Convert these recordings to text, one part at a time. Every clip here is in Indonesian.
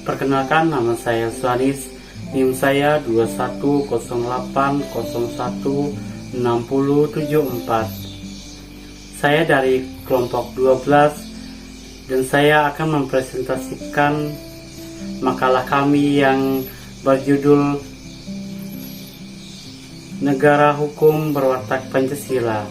Perkenalkan, nama saya Suhanis, NIM saya 2108016074. Saya dari kelompok 12 dan saya akan mempresentasikan makalah kami yang berjudul Negara Hukum Berwatak Pancasila.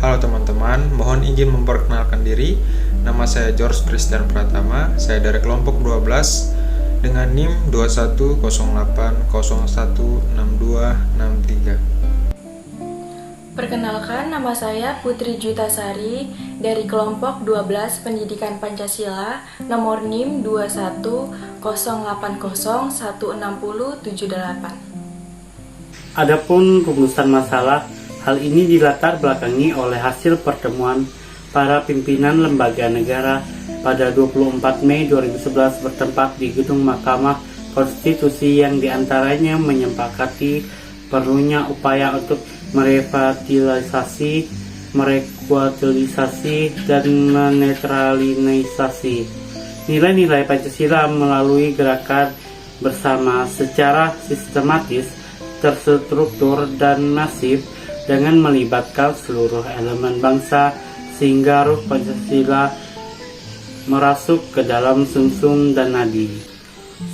Halo teman-teman, mohon izin memperkenalkan diri. Nama saya George Christian Pratama. Saya dari kelompok 12 dengan NIM 2108016263. Perkenalkan, nama saya Putri Jutasari dari kelompok 12 Pendidikan Pancasila, nomor NIM 2108016078. Adapun rumusan masalah, hal ini dilatar belakangi oleh hasil pertemuan para pimpinan lembaga negara pada 24 Mei 2011 bertempat di Gedung Mahkamah Konstitusi yang diantaranya menyepakati perlunya upaya untuk merevitalisasi, dan menetralisasi nilai-nilai Pancasila melalui gerakan bersama secara sistematis, terstruktur, dan masif dengan melibatkan seluruh elemen bangsa sehingga ruh Pancasila merasuk ke dalam sumsum dan nadi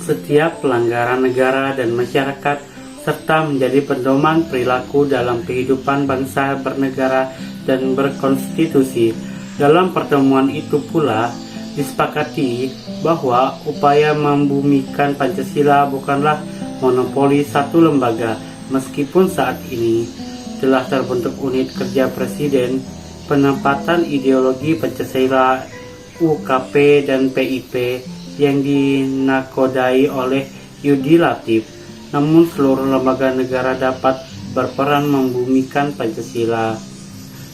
setiap pelanggaran negara dan masyarakat, serta menjadi pedoman perilaku dalam kehidupan bangsa bernegara dan berkonstitusi. Dalam pertemuan itu pula disepakati bahwa upaya membumikan Pancasila bukanlah monopoli satu lembaga, meskipun saat ini telah terbentuk unit kerja Presiden, penempatan ideologi Pancasila, UKP dan PIP yang dinakodai oleh Yudi Latif. Namun seluruh lembaga negara dapat berperan membumikan Pancasila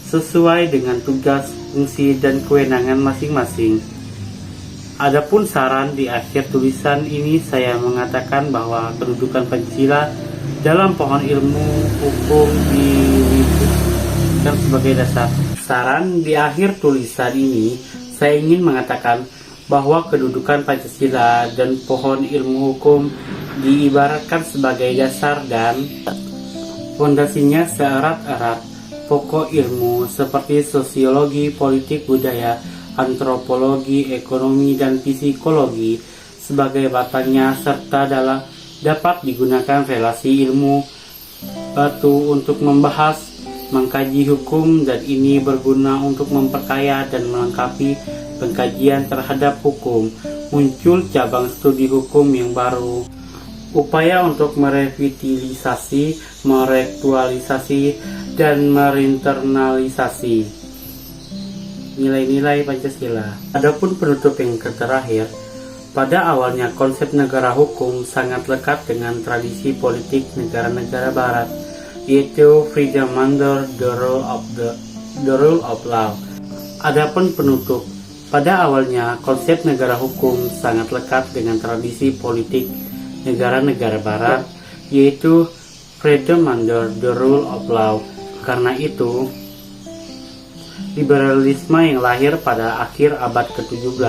sesuai dengan tugas, fungsi, dan kewenangan masing-masing. Adapun saran di akhir tulisan ini saya mengatakan bahwa kedudukan Pancasila dalam pohon ilmu hukum diwujudkan sebagai dasar. Saran di akhir tulisan ini saya ingin mengatakan bahwa kedudukan Pancasila dan pohon ilmu hukum diibaratkan sebagai dasar dan fondasinya seerat-erat pokok ilmu seperti sosiologi, politik, budaya, antropologi, ekonomi, dan psikologi sebagai batangnya, serta dapat digunakan relasi ilmu batu untuk membahas, mengkaji hukum, dan ini berguna untuk memperkaya dan melengkapi pengkajian terhadap hukum. Muncul cabang studi hukum yang baru, upaya untuk merevitalisasi, merektualisasi, dan merinternalisasi nilai-nilai Pancasila. Adapun penutup yang terakhir, pada awalnya konsep negara hukum sangat lekat dengan tradisi politik negara-negara Barat, yaitu freedom under the rule of law. Adapun penutup, pada awalnya konsep negara hukum sangat lekat dengan tradisi politik negara-negara Barat, yaitu freedom under the rule of law. Karena itu, liberalisme yang lahir pada akhir abad ke-17,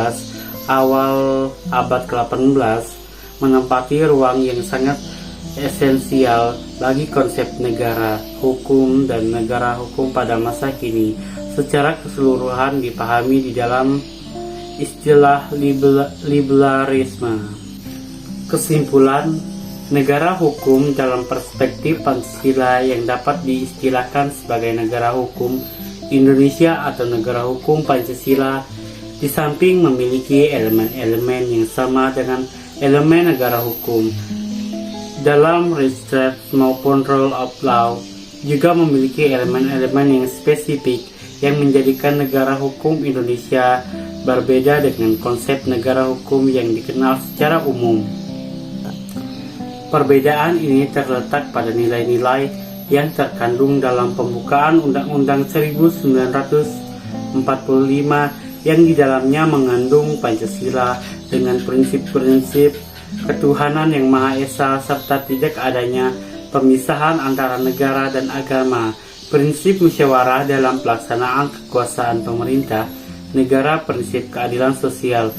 awal abad ke-18 menempati ruang yang sangat esensial bagi konsep negara hukum dan negara hukum pada masa kini. Secara keseluruhan dipahami di dalam istilah liberalisme. Kesimpulan, negara hukum dalam perspektif Pancasila yang dapat diistilahkan sebagai negara hukum Indonesia atau negara hukum Pancasila, di samping memiliki elemen-elemen yang sama dengan elemen negara hukum dalam restrict maupun rule of law, juga memiliki elemen-elemen yang spesifik yang menjadikan negara hukum Indonesia berbeda dengan konsep negara hukum yang dikenal secara umum. Perbedaan ini terletak pada nilai-nilai yang terkandung dalam pembukaan Undang-Undang 1945 yang di dalamnya mengandung Pancasila dengan prinsip-prinsip ketuhanan yang Maha Esa serta tidak adanya pemisahan antara negara dan agama, prinsip musyawarah dalam pelaksanaan kekuasaan pemerintah negara, prinsip keadilan sosial,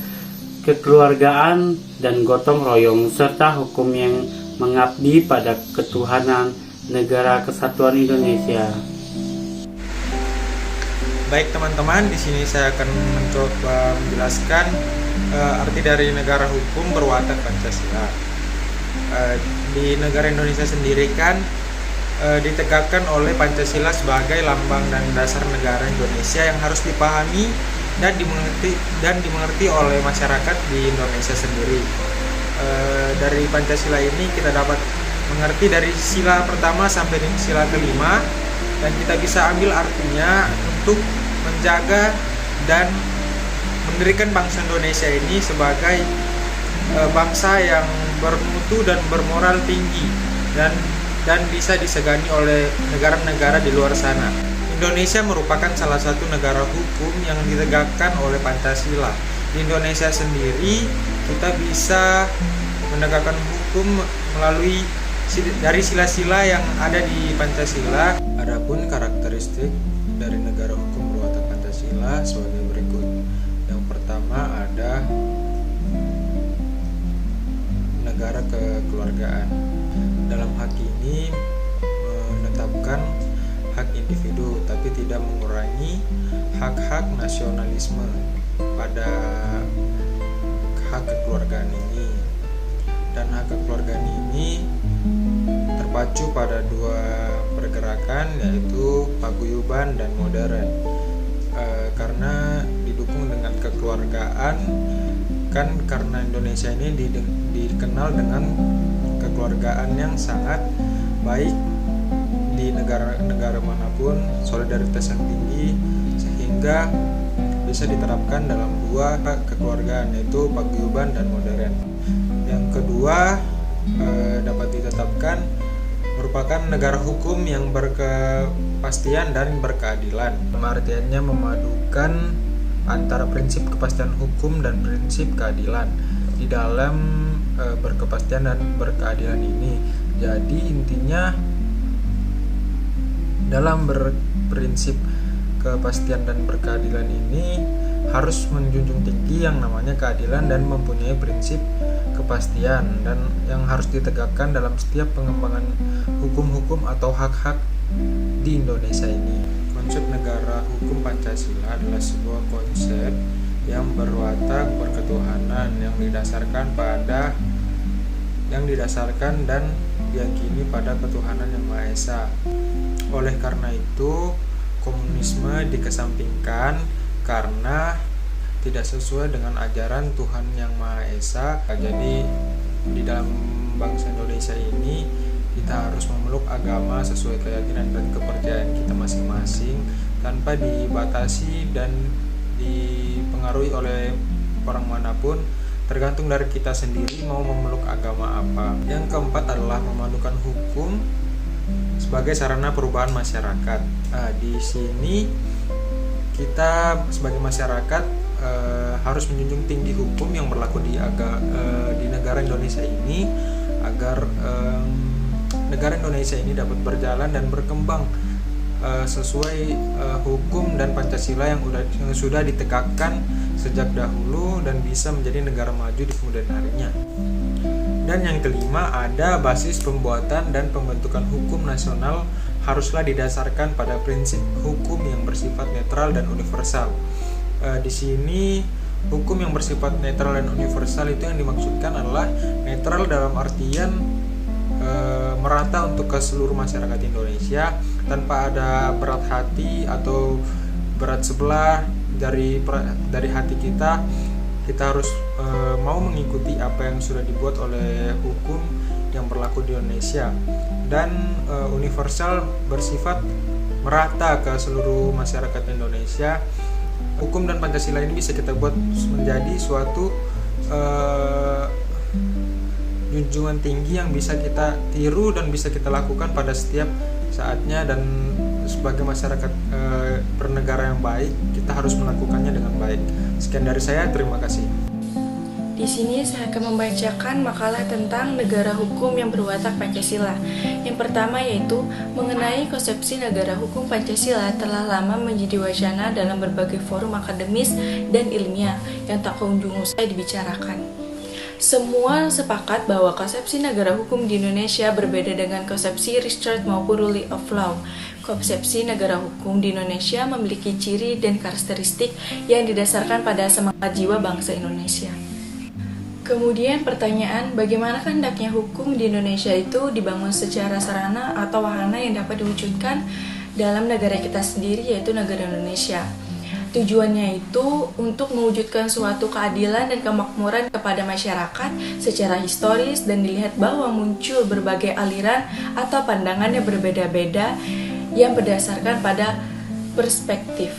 kekeluargaan, dan gotong royong, serta hukum yang mengabdi pada ketuhanan Negara Kesatuan Indonesia. Baik teman-teman, di sini saya akan mencoba menjelaskan arti dari negara hukum berwatak Pancasila. Di negara Indonesia sendiri kan ditegakkan oleh Pancasila sebagai lambang dan dasar negara Indonesia yang harus dipahami dan dimengerti oleh masyarakat di Indonesia sendiri. Dari Pancasila ini kita dapat mengerti dari sila pertama sampai dengan sila kelima, dan kita bisa ambil artinya untuk menjaga dan mendirikan bangsa Indonesia ini sebagai bangsa yang bermutu dan bermoral tinggi dan bisa disegani oleh negara-negara di luar sana. Indonesia merupakan salah satu negara hukum yang ditegakkan oleh Pancasila. Di Indonesia sendiri kita bisa menegakkan hukum melalui dari sila-sila yang ada di Pancasila. Adapun karakteristik dari negara hukum berwatak Pancasila sebagai berikut. Yang pertama ada negara kekeluargaan. Dalam hak ini menetapkan hak individu tapi tidak mengurangi hak-hak nasionalisme pada hak kekeluargaan ini. Dan hak kekeluargaan ini terpacu pada dua pergerakan, yaitu paguyuban dan modern. Karena didukung dengan kekeluargaan, kan karena Indonesia ini dikenal dengan kekeluargaan yang sangat baik di negara-negara manapun, solidaritas yang tinggi, sehingga bisa diterapkan dalam dua kekeluargaan, yaitu paguyuban dan modern. Yang kedua, dapat ditetapkan merupakan negara hukum yang berkepastian dan berkeadilan. Artinya memadukan antara prinsip kepastian hukum dan prinsip keadilan di dalam berkepastian dan berkeadilan ini. Jadi intinya dalam berprinsip kepastian dan berkeadilan ini harus menjunjung tinggi yang namanya keadilan dan mempunyai prinsip kepastian dan yang harus ditegakkan dalam setiap pengembangan hukum-hukum atau hak-hak di Indonesia ini. Konsep negara hukum Pancasila adalah sebuah konsep yang berwatak berketuhanan yang didasarkan dan diyakini pada ketuhanan yang Maha Esa. Oleh karena itu, komunisme dikesampingkan karena tidak sesuai dengan ajaran Tuhan yang Maha Esa. Jadi di dalam bangsa Indonesia ini kita harus memeluk agama sesuai keyakinan dan kepercayaan kita masing-masing tanpa dibatasi dan dipengaruhi oleh orang manapun, tergantung dari kita sendiri mau memeluk agama apa. Yang keempat adalah memadukan hukum sebagai sarana perubahan masyarakat. Di sini kita sebagai masyarakat harus menjunjung tinggi hukum yang berlaku di negara Indonesia ini agar negara Indonesia ini dapat berjalan dan berkembang sesuai hukum dan Pancasila yang sudah ditegakkan sejak dahulu dan bisa menjadi negara maju di kemudian harinya. Dan yang kelima, ada basis pembuatan dan pembentukan hukum nasional haruslah didasarkan pada prinsip hukum yang bersifat netral dan universal. Di sini hukum yang bersifat netral dan universal itu yang dimaksudkan adalah netral dalam artian merata untuk ke seluruh masyarakat Indonesia tanpa ada berat hati atau berat sebelah dari hati kita. Kita harus mau mengikuti apa yang sudah dibuat oleh hukum yang berlaku di Indonesia. Dan universal bersifat merata ke seluruh masyarakat Indonesia. Hukum dan Pancasila ini bisa kita buat menjadi suatu junjungan tinggi yang bisa kita tiru dan bisa kita lakukan pada setiap saatnya, dan sebagai masyarakat bernegara yang baik kita harus melakukannya dengan baik. Sekian dari saya, terima kasih. Di sini saya akan membacakan makalah tentang negara hukum yang berwatak Pancasila. Yang pertama yaitu mengenai konsepsi negara hukum Pancasila telah lama menjadi wacana dalam berbagai forum akademis dan ilmiah yang tak kunjung usai dibicarakan. Semua sepakat bahwa konsepsi negara hukum di Indonesia berbeda dengan konsepsi Richard maupun rule of law. Konsepsi negara hukum di Indonesia memiliki ciri dan karakteristik yang didasarkan pada semangat jiwa bangsa Indonesia. Kemudian pertanyaan, bagaimana hendaknya hukum di Indonesia itu dibangun secara sarana atau wahana yang dapat diwujudkan dalam negara kita sendiri, yaitu negara Indonesia. Tujuannya itu untuk mewujudkan suatu keadilan dan kemakmuran kepada masyarakat secara historis dan dilihat bahwa muncul berbagai aliran atau pandangan yang berbeda-beda yang berdasarkan pada perspektif.